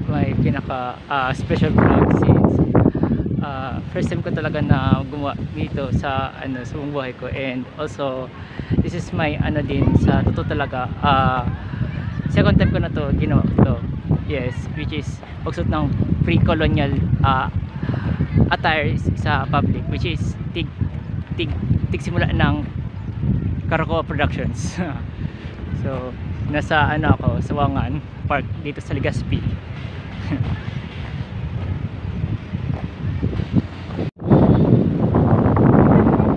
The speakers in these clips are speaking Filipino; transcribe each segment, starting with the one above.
my pinaka special vlog since first time ko talaga na gumawa dito sa sa buong buhay ko, and also this is my din sa totoo talaga second time ko na to ginawa to, yes, which is pagsuot ng pre-colonial attire sa public, which is tig simula ng Karakoa Productions. So nasa ako sa Wangan Park dito sa Legazpi.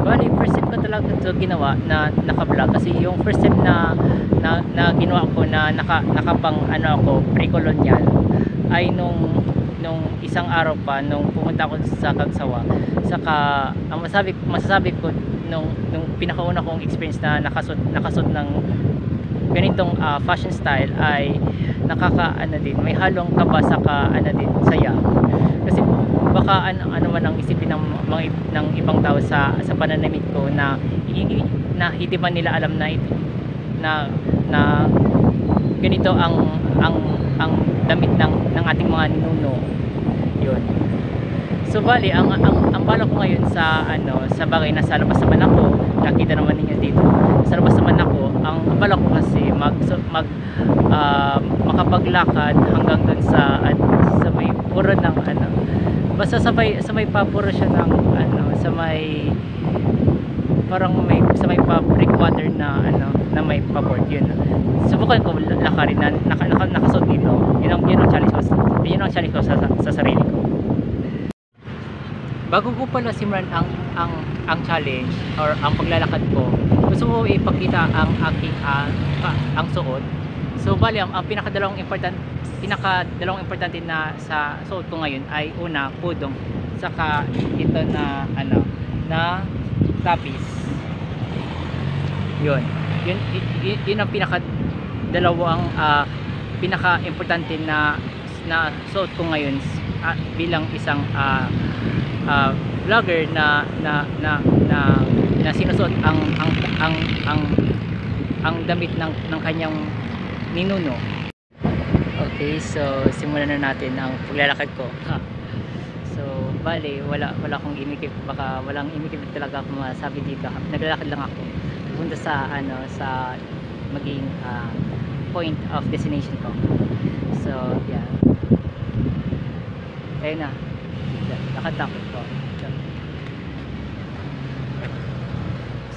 Bali first time ko talaga ito ginawa na naka-vlog, kasi yung first time na ginawa ko na nakapang ako pre-colonial ay nung isang araw pa nung pumunta ako sa Kagsawa. Saka ang masasabi ko nung pinakauna kong experience na nakasuot ng ganitong fashion style ay din, may halong kaba saka din saya, kasi baka ano man ang isipin ng ibang tao sa pananamit ko na hindi man nila alam na ganito ang damit ng ating mga ninuno. Yun. So bali ang bala ko ngayon sa bagay na sa labas naman ako, nakita naman ninyo dito sa labas naman ako, ang bala ko kasi makapaglakad hanggang dun sa may puro ng basta sa may papuro siya ng sa may parang sa may public water na may paboard. Yun, subukan ko lakarin na nakasuot dito. Yun ang challenge ko sa sarili ko. Bago ko pala simulan ang challenge or ang paglalakad ko, gusto ko ipakita ang aking ang suot. So bali ang pinakadalawang importante na sa suot ko ngayon ay una, pudong, saka ito na na tapis. Yun ang pinakadalawang pinaka-importante na suot ko ngayon bilang isang vlogger na sinusuot ang damit ng kanyang ninuno. Okay, so simulan na natin ang paglalakad ko. So bali wala akong imikip, baka walang imikip talaga akong masabi dito. Naglalakad lang ako punta sa sa maging point of destination ko. So yeah, ayun na, lakad ako po.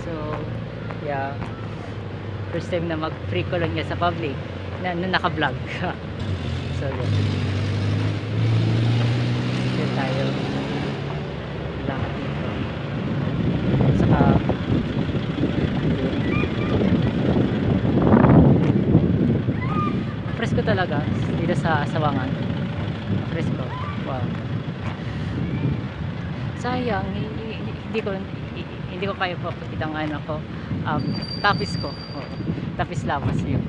So yeah, first time na mag free colonia sa public na naka-vlog. So yeah, dito tayo lakad dito. Saka presko talaga dito sa Wangan. Presko, wow. Sayang hindi ko kaya papakita ang ko tapis ko. Tapis labas yun.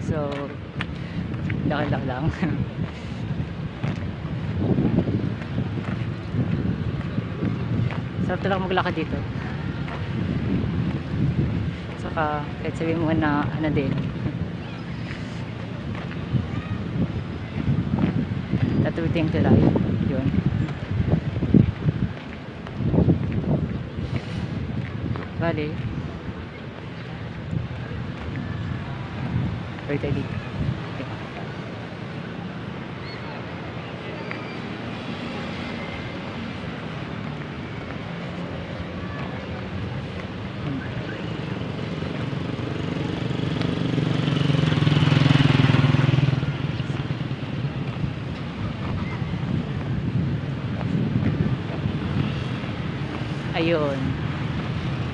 So lakad lang. Sarap talaga maglakad dito. Saka kahit sabihin mo na din, tatuting to life. Yun. Bali balik tayo dito. Ayun,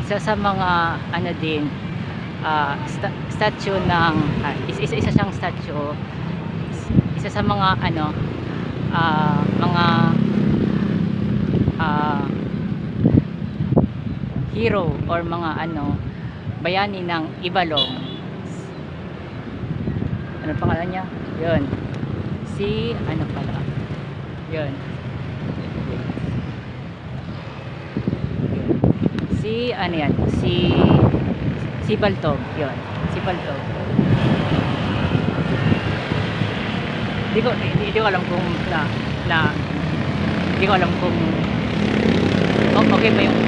isa sa mga din statue ng isa siyang statue, isa sa mga mga hero or mga bayani ng Ibalong. Ano pangalan niya? Yun, si pala yun, si yan, si Baltog. Yun, si Baltog. Hindi ko alam kung na hindi ko alam kung okay ba yung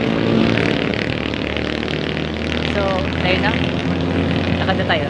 so tayo na lakad na tayo.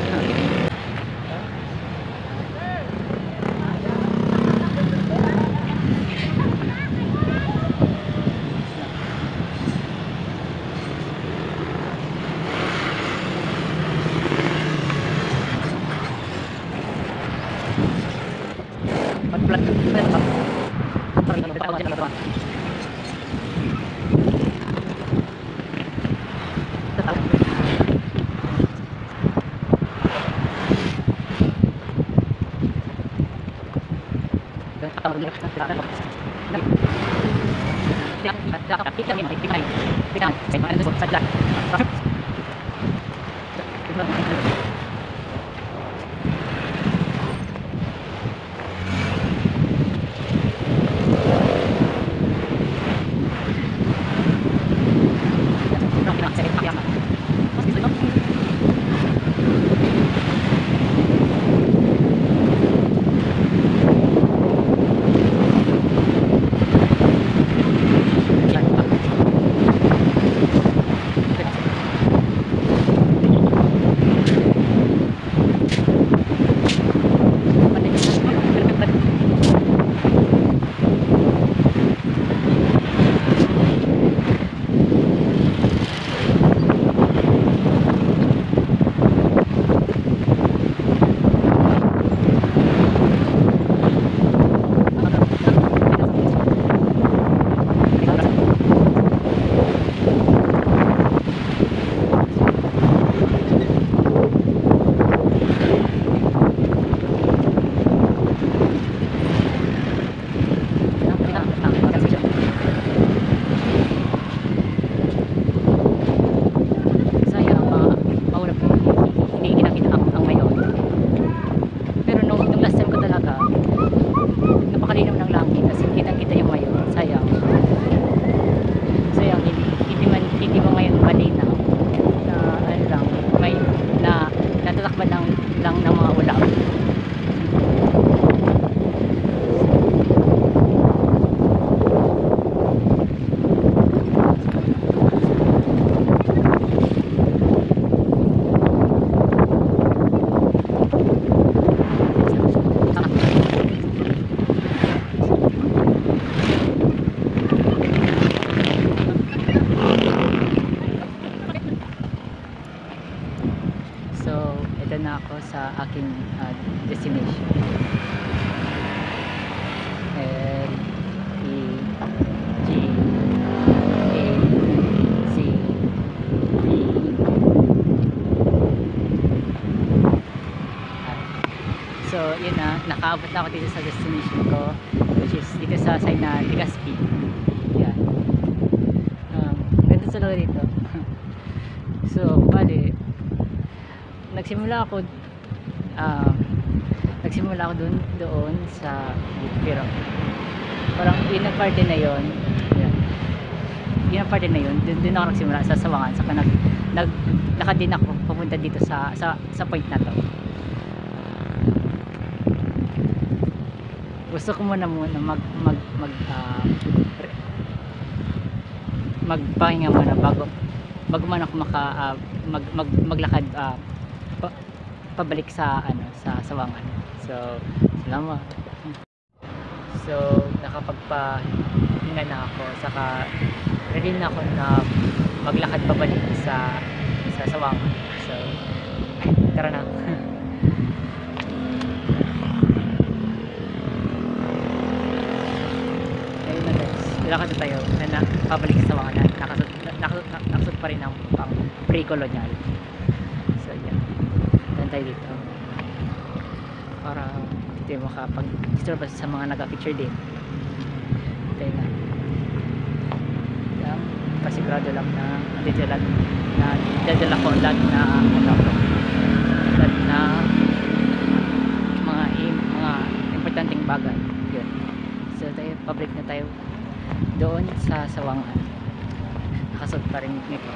Ako sa aking destination. L E G A C B. So yun na, nakaabot na ako dito sa destination ko, which is dito sa side na Legazpi. Yan. Ganda talaga dito. So bali nagsimula ako doon sa pero parang yun ang parte na yun, doon ako nagsimula sa Sawangan, saka naglakad din ako papunta dito sa point na to. Gusto ko muna magpahinga muna bago man ako maglakad pabalik sa Sawangan. So salamat. So nakapagpahinga na ako, saka ready na ako na maglakad pabalik sa Sawangan. So tara na. Ayun na guys, lakad na tayo na pabalik sa Sawangan. Nakasud pa rin ang pang pre-colonial. So yan, dan tayo dito para dito makapag-disturb sa mga nag-picture din. Tayo na yan, pasigurado lang na dadala ko lahat na mga importanteng bagay. Yun. So tayo, public na tayo doon sa Sawangan. Nakasod pa rin nito.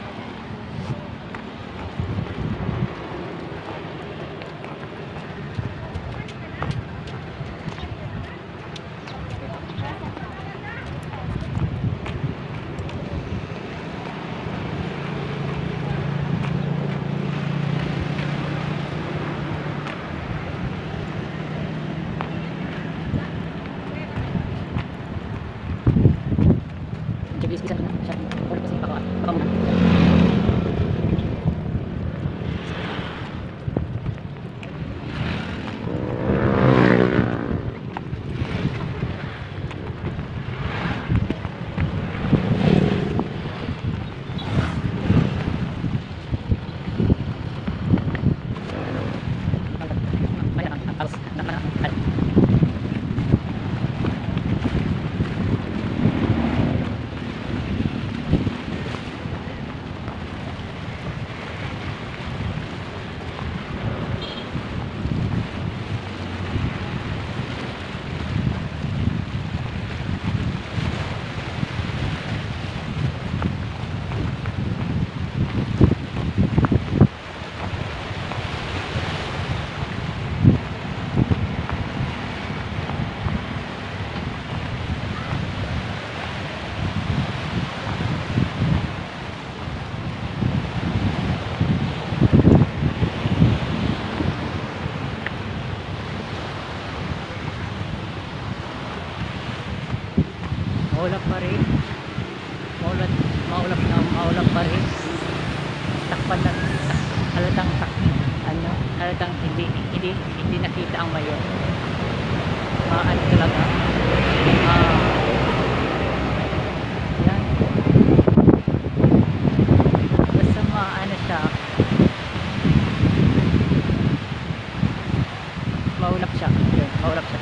Maulap pa rin. Maulap pa rin. Takpan na. Halatang halatang hindi nakita ang mayon. Ano talaga. Yan. Basta maano siya. Maulap siya. Yun, maulap siya.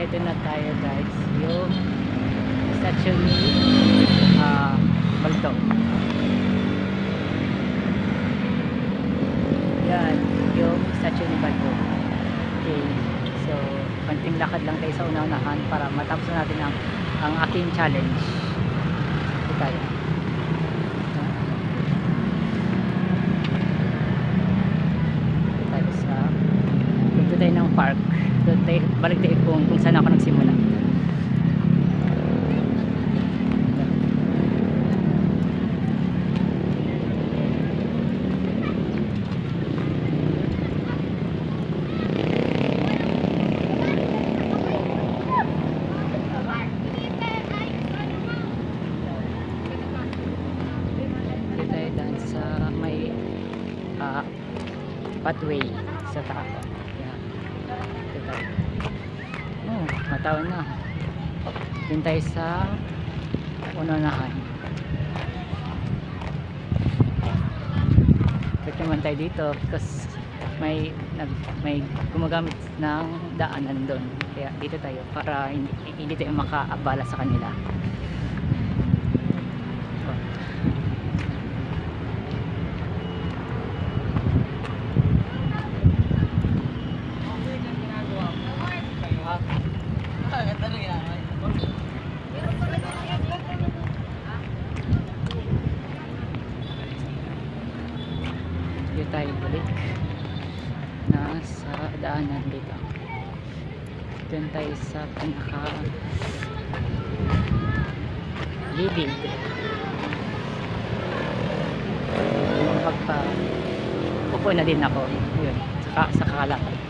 Ito na tayo guys, yung statue ni Baldo. Yan, yung statue ni Baldo. Okay, so konting lakad lang tayo sa una-unahan para matapos natin ang aking challenge. Ito tayo. Dito tayo ng park. Doon tayo, balik tayo kung saan ako nagsimula. Dito tayo daan sa may pathway sa taas. Matawan na. Doon tayo sa unahan. Bakit naman tayo dito? Because may gumagamit ng daanan doon. Kaya dito tayo para hindi tayo makaabala sa kanila. Tayo balik na sa daanan dito. Doon tayo sa pinaka gilid. Pagpa upo na din ako. Yun, sa kalakad.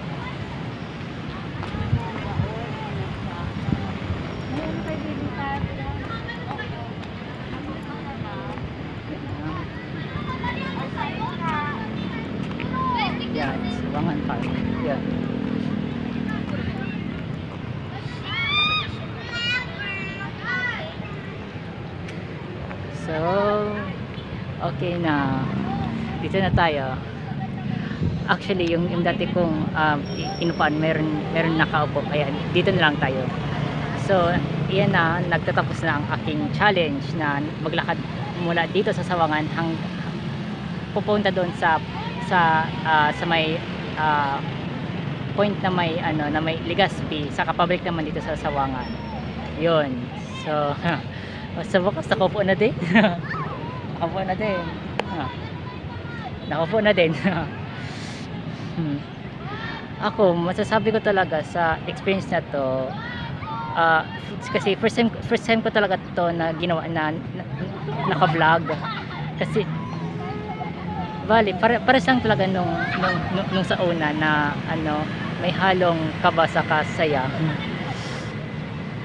Yan, Sawangan Park. Yan. So, okay na. Dito na tayo. Actually, yung dati kong inupan, meron nakaupo. Ayan, dito na lang tayo. So, iyan na, nagtatapos na ang aking challenge na maglakad mula dito sa Sawangan pupunta doon sa may point na may na may Legazpi, saka pabalik naman dito sa Sawangan. 'Yun. So, sa wakas nakaupo na din. Nakaupo na din. Nakaupo na din. Ako, masasabi ko talaga sa experience na to, kasi first time ko talaga to na ginawa na naka-vlog. Kasi bali, pares lang talaga nung sa una na may halong kaba saka saya.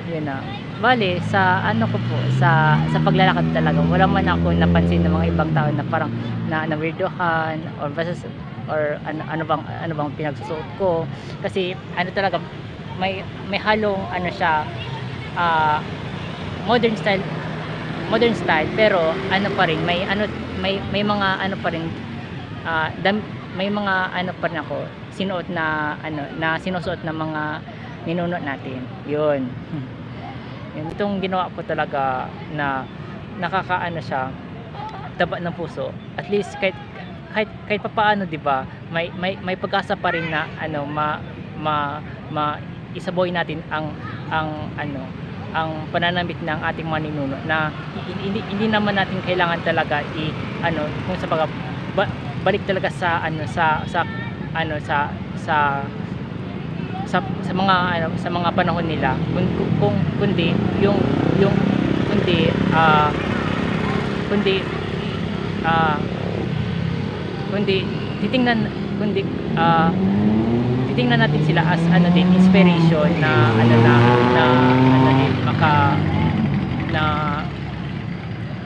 Yun na. Bali, sa ko po, sa paglalakad talaga, wala man ako napansin ng mga ibang tao na parang na weirdohan or ano bang pinagsusuot ko. Kasi talaga, may halong siya, modern style pero pa rin may mga pa rin, may mga pa rin ako sinuot na na sinusuot ng mga ninuno natin. Yun. Yun, itong ginawa ko talaga na nakakaano siya, taba ng puso. At least kahit papaano, 'di ba? May pag-asa pa rin na isaboy natin ang pananamit ng ating mga ninuno, na hindi naman natin kailangan talaga kung sa balik talaga sa sa mga panahon nila, kundi titingnan natin sila as din inspiration na din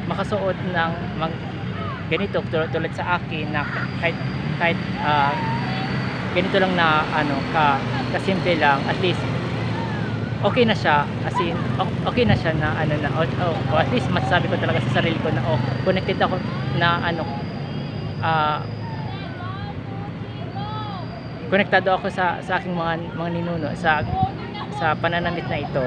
makasuot ng ganito tulad sa akin, na kahit ganito lang na kasimple lang, at least okay na siya, as in okay na siya na at least masasabi ko talaga sa sarili ko na connected ako na konektado ako sa aking mga ninuno sa pananamit na ito.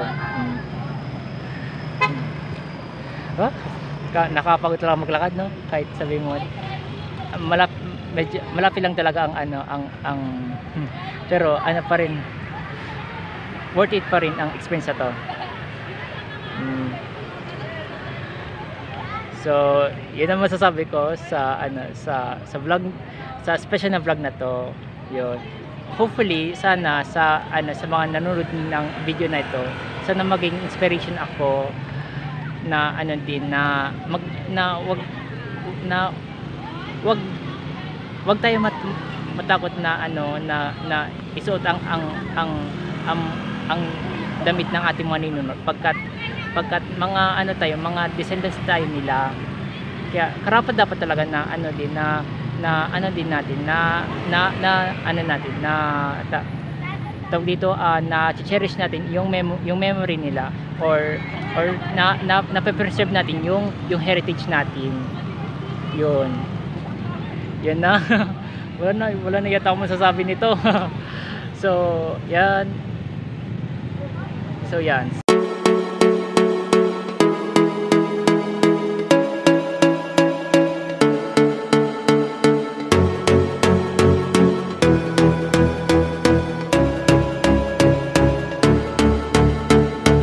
Nakapagod lang maglakad, no? Kahit sabi mo medyo malapit lang talaga ang pero pa rin, worth it pa rin ang experience na to. So, yun ang masasabi ko sa vlog, sa special na vlog na to. Yun. Hopefully, sana sa mga nanonood ng video na ito, sana maging inspiration ako na din na wag tayo matakot na na isuot ang damit ng ating mga ninuno, pagkat mga mga descendants tayo nila. Kaya karapat dapat talaga na din natin tawag dito, na cherish natin yung memory nila, or na preserve natin yung heritage natin. Yun na. wala na yata akong masasabi nito. So yan